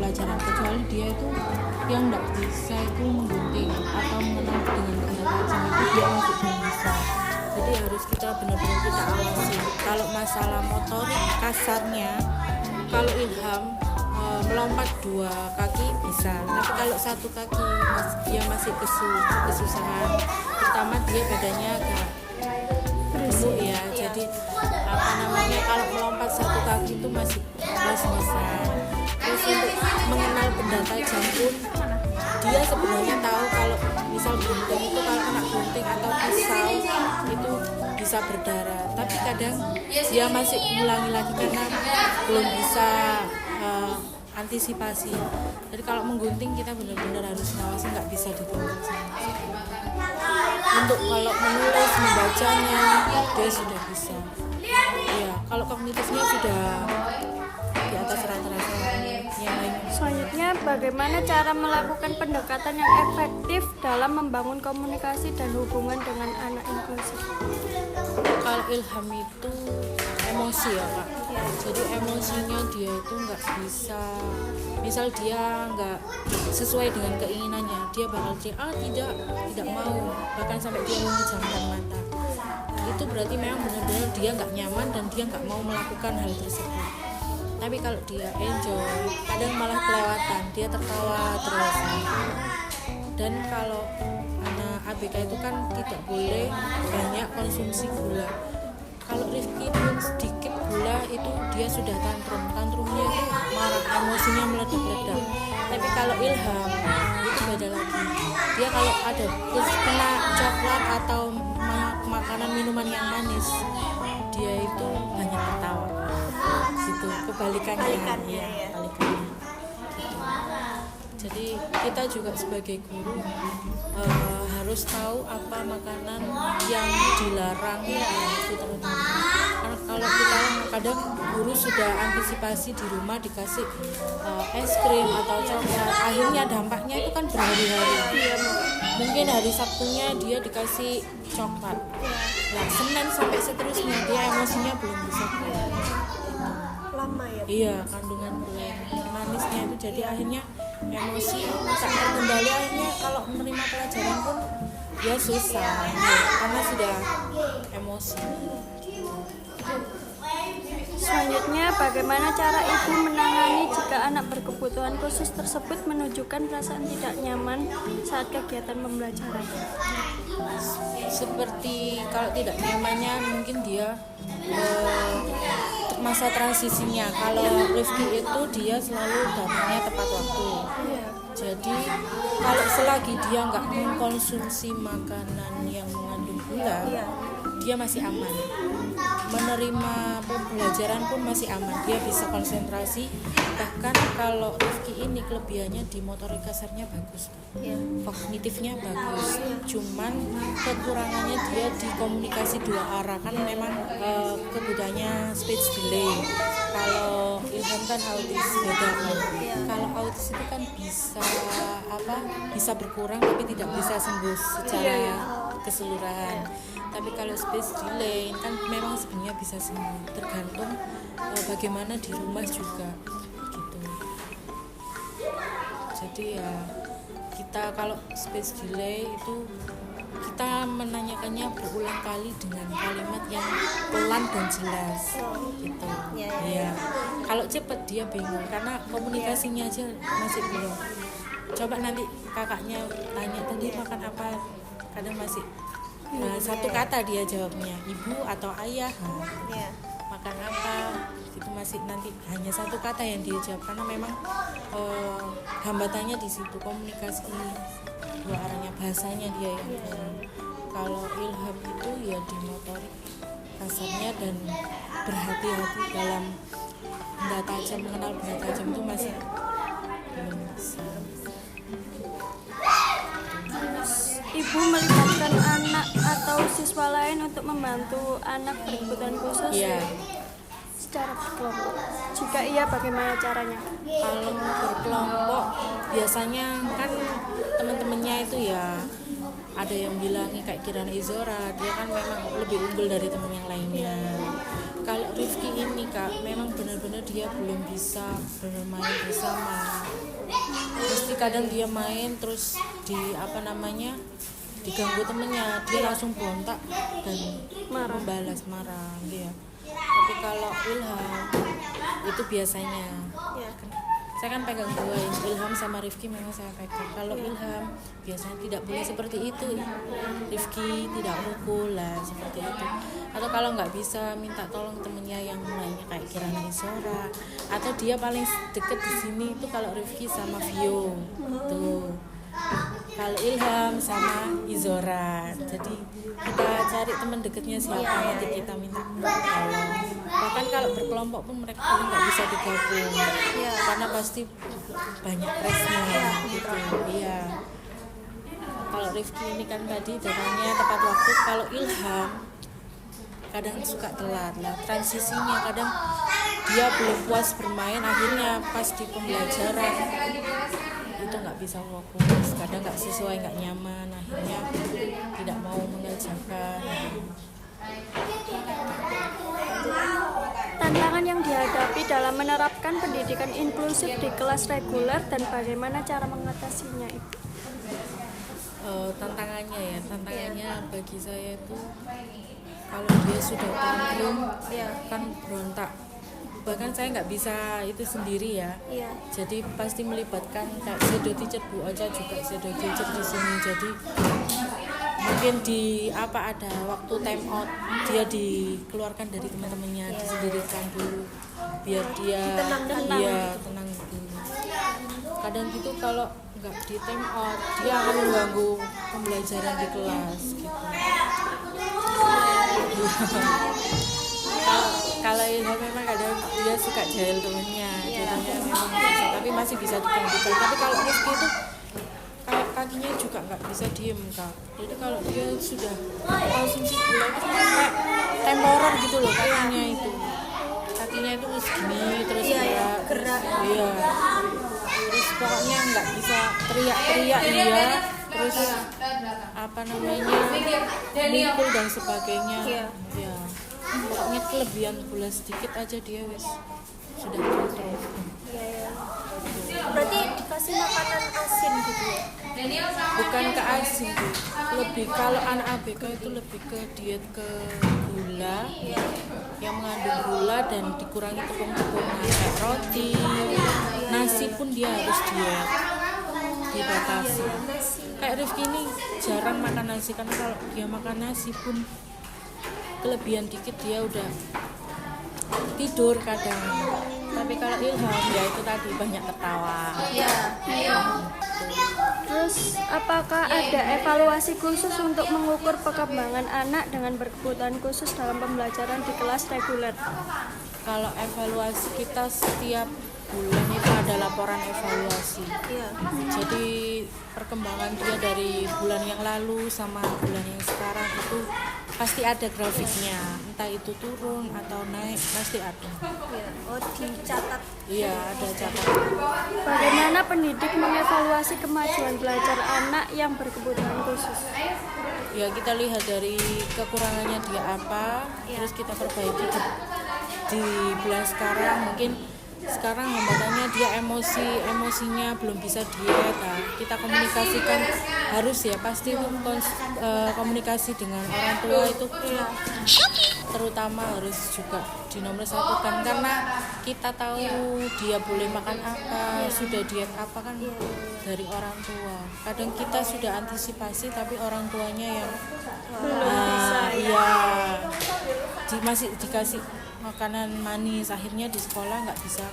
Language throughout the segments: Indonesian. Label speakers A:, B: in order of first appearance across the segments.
A: pembelajaran, kecuali dia itu yang nggak bisa itu menggunting atau mengenal dengan benda tajam itu dia masih belum bisa. Jadi harus kita benar-benar kita awasi. Kalau masalah motorik kasarnya, kalau Ilham melompat 2 kaki bisa, tapi kalau 1 kaki dia masih kesusahan, pertama dia badannya agak gemuk ya, jadi kalau melompat 1 kaki itu masih bisa. Terus untuk mengenal benda tajam pun dia sebenarnya tahu kalau misal gunting itu kalau kena gunting atau pisau itu bisa berdarah, tapi kadang dia masih ulangi lagi karena belum bisa antisipasi. Jadi kalau menggunting kita benar-benar harus ngawasi, nggak bisa digunting. Untuk kalau menulis membacanya dia sudah bisa. Ya, kalau kognitifnya sudah di atas rata-rata yang lain.
B: Selanjutnya, bagaimana cara melakukan pendekatan yang efektif dalam membangun komunikasi dan hubungan dengan anak inklusif?
A: Kalau Ilham itu emosi ya Kak, jadi emosinya dia itu nggak bisa, misal dia nggak sesuai dengan keinginannya, dia bakal tidak mau, bahkan sampai dia memejamkan mata. Itu berarti memang benar-benar dia nggak nyaman dan dia nggak mau melakukan hal tersebut. Tapi kalau dia enjoy, kadang malah kelewatan, dia tertawa terus. Dan kalau anak ABK itu kan tidak boleh banyak konsumsi gula. Kalau Rifki pun sedikit gula itu dia sudah tantrumnya itu marah, emosinya meledak-ledak. Tapi kalau Ilham itu beda lagi, dia kalau ada kena coklat atau makanan minuman yang manis, dia itu banyak ketawa gitu, kebalikannya ya. Jadi kita juga sebagai guru harus tahu apa makanan yang dilarang itu terutama. Karena kalau kita kadang guru sudah antisipasi di rumah dikasih es krim atau coklat, akhirnya dampaknya itu kan berhari-hari. Mungkin hari Sabtunya dia dikasih coklat, nah Senin sampai seterusnya dia emosinya belum bisa keluar.
B: Lama ya?
A: Iya, kandungan gula manisnya itu jadi akhirnya emosi tak terkendali, akhirnya kalau menerima pelajaran pun dia susah karena sudah emosi.
B: Selanjutnya, bagaimana cara ibu menangani jika anak berkebutuhan khusus tersebut menunjukkan perasaan tidak nyaman saat kegiatan pembelajaran?
A: Seperti kalau tidak nyamannya mungkin dia masa transisinya. Kalau Rifki itu dia selalu datangnya tepat waktu. Jadi kalau selagi dia nggak mengkonsumsi makanan yang mengandung gula, dia masih aman. Menerima pembelajaran pun masih aman, dia bisa konsentrasi. Bahkan kalau Rifki ini kelebihannya di motorik kasarnya bagus, kognitifnya bagus, cuman kekurangannya dia di komunikasi 2 arah kan memang kebutuhannya speech delay. Kalau Ilham kan autis, beda. Kalau autis itu kan bisa berkurang tapi tidak bisa sembuh secara keseluruhan. Tapi kalau speech delay kan memang sebenarnya bisa sembuh, tergantung bagaimana di rumah juga gitu. Jadi ya kita kalau speech delay itu kita menanyakannya berulang kali dengan kalimat yang pelan dan jelas gitu. Ya. Kalau cepat dia bingung karena komunikasinya aja masih belum. Coba nanti kakaknya tanya tadi makan apa, kadang masih satu kata dia jawabnya, ibu atau ayah. Makan apa itu masih nanti hanya satu kata yang dia jawab karena memang hambatannya di situ, komunikasi 2 arahnya, bahasanya dia yang kurang. Kalau Ilham itu ya di motorik kasarnya dan berhati-hati dalam benda tajam, mengenal benda tajam itu masih belum bisa.
B: Ibu melibatkan anak atau siswa lain untuk membantu anak berkebutuhan khusus secara berkelompok. Jika iya, bagaimana caranya?
A: Kalau berkelompok biasanya kan teman-temannya itu ya ada yang bilang kayak Kirana Izora, dia kan memang lebih unggul dari teman yang lainnya. Kalau Rifki ini Kak, memang benar-benar dia belum bisa bermain bersama. Mesti kadang dia main terus diganggu temennya, dia langsung berontak dan membalas marah dia. Tapi kalau Ilham itu biasanya saya kan pegang dua, Ilham sama Rifki memang saya pegang. Kalau Ilham biasanya tidak boleh seperti itu, Rifki tidak mukul lah seperti itu. Atau kalau nggak bisa minta tolong temennya yang lainnya kayak Kirana Izora. Atau dia paling deket di sini itu kalau Rifki sama Vio tuh. Kalau Ilham sama Izora, jadi kita cari teman dekatnya siapa, nanti kita minta tolong. Bahkan kalau berkelompok pun mereka paling nggak bisa digabung, karena pasti banyak presnya gitu. Iya. Kalau Rifki ini kan tadi datangnya tepat waktu. Kalau Ilham kadang suka telat lah transisinya, kadang dia belum puas bermain, akhirnya pas di pembelajaran itu nggak bisa fokus, kadang nggak sesuai, nggak nyaman, akhirnya tidak mau mengerjakan.
B: Tantangan yang dihadapi dalam menerapkan pendidikan inklusif di kelas reguler dan bagaimana cara mengatasinya itu?
A: Tantangannya bagi saya itu kalau dia sudah tantrum kan berontak, bahkan saya nggak bisa itu sendiri ya. Jadi pasti melibatkan kayak shadow teacher Bu Ocha juga shadow teacher di sini. Jadi mungkin ada waktu time out dia dikeluarkan dari teman-temannya, disendirikan dulu biar dia tenang dulu. Kadang gitu kalau nggak di time out dia akan mengganggu pembelajaran di kelas gitu. Kalau Ilham memang kadang dia suka jahil temennya, jadinya memang susah, tapi masih bisa diganggukan. Tapi kalau Rifki itu kakinya juga nggak bisa diem Kak. Jadi kalau dia sudah konsumsi gula itu kayak temporer gitu loh kakinya itu. Kakinya itu segini terus gerak. Iya. Terus pokoknya nggak bisa teriak-teriak terus mukul dan sebagainya. Ya. Pokoknya kelebihan gula sedikit aja dia sudah kontrol.
B: Berarti dikasih makanan asin gitu ya?
A: Bukan ke asin, lebih kalau anak ABK itu lebih ke diet ke gula yang mengandung gula dan dikurangi tepung-tepungan kayak roti, nasi pun dia harus diet, dibatasi. Kayak Rifki ini jarang makan nasi, karena kalau dia makan nasi pun kelebihan dikit dia udah tidur kadang. Tapi kalau Ilham ya itu tadi banyak ketawa.
B: Terus apakah ada evaluasi khusus untuk mengukur perkembangan anak dengan berkebutuhan khusus dalam pembelajaran di kelas reguler?
A: Kalau evaluasi kita setiap bulan itu ada laporan evaluasi. Jadi perkembangan dia dari bulan yang lalu sama bulan yang sekarang itu pasti ada grafiknya, entah itu turun atau naik pasti ada.
B: Dicatat.
A: Iya, ada catatan.
B: Bagaimana pendidik mengevaluasi kemajuan belajar anak yang berkebutuhan khusus?
A: Ya kita lihat dari kekurangannya dia apa, terus kita perbaiki di bulan sekarang. Mungkin sekarang hambatannya dia emosinya belum bisa diet. Nah, kita komunikasikan harus ya pasti itu komunikasi dengan orang tua itu terutama harus juga dinomorsatukan, karena kita tahu dia boleh makan apa, sudah diet apa kan dari orang tua. Kadang kita sudah antisipasi tapi orang tuanya yang masih dikasih makanan manis, akhirnya di sekolah nggak bisa.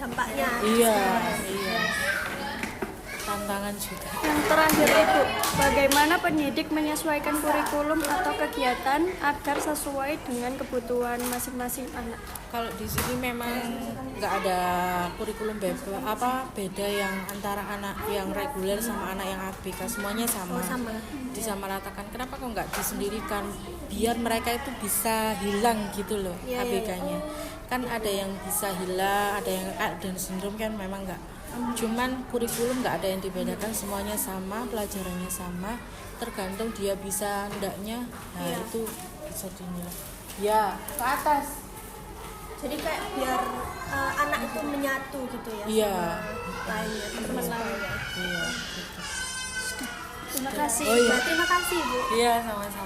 B: Dampaknya.
A: Iya. Tantangan juga.
B: Yang terakhir Ibu, bagaimana pendidik menyesuaikan kurikulum atau kegiatan agar sesuai dengan kebutuhan masing-masing anak?
A: Kalau di sini memang nggak ada kurikulum beda yang antara anak yang reguler sama anak yang ABK, semuanya sama.
B: Sama.
A: Disamaratakan. Kenapa kok nggak disendirikan? Biar mereka itu bisa hilang gitu loh, ABK-nya. Kan ada yang bisa hilang, ada yang Down syndrome kan memang nggak. Cuman kurikulum nggak ada yang dibedakan, semuanya sama, pelajarannya sama. Tergantung dia bisa ndaknya. Nah itu bisa dinilai. Ya, ke atas.
C: Jadi kayak biar anak itu menyatu gitu ya
A: Iya.
C: sama lainnya, teman lainnya.
A: Iya, gitu.
B: Terima kasih.
A: Oh, iya.
C: Terima kasih Bu.
A: Iya, sama-sama.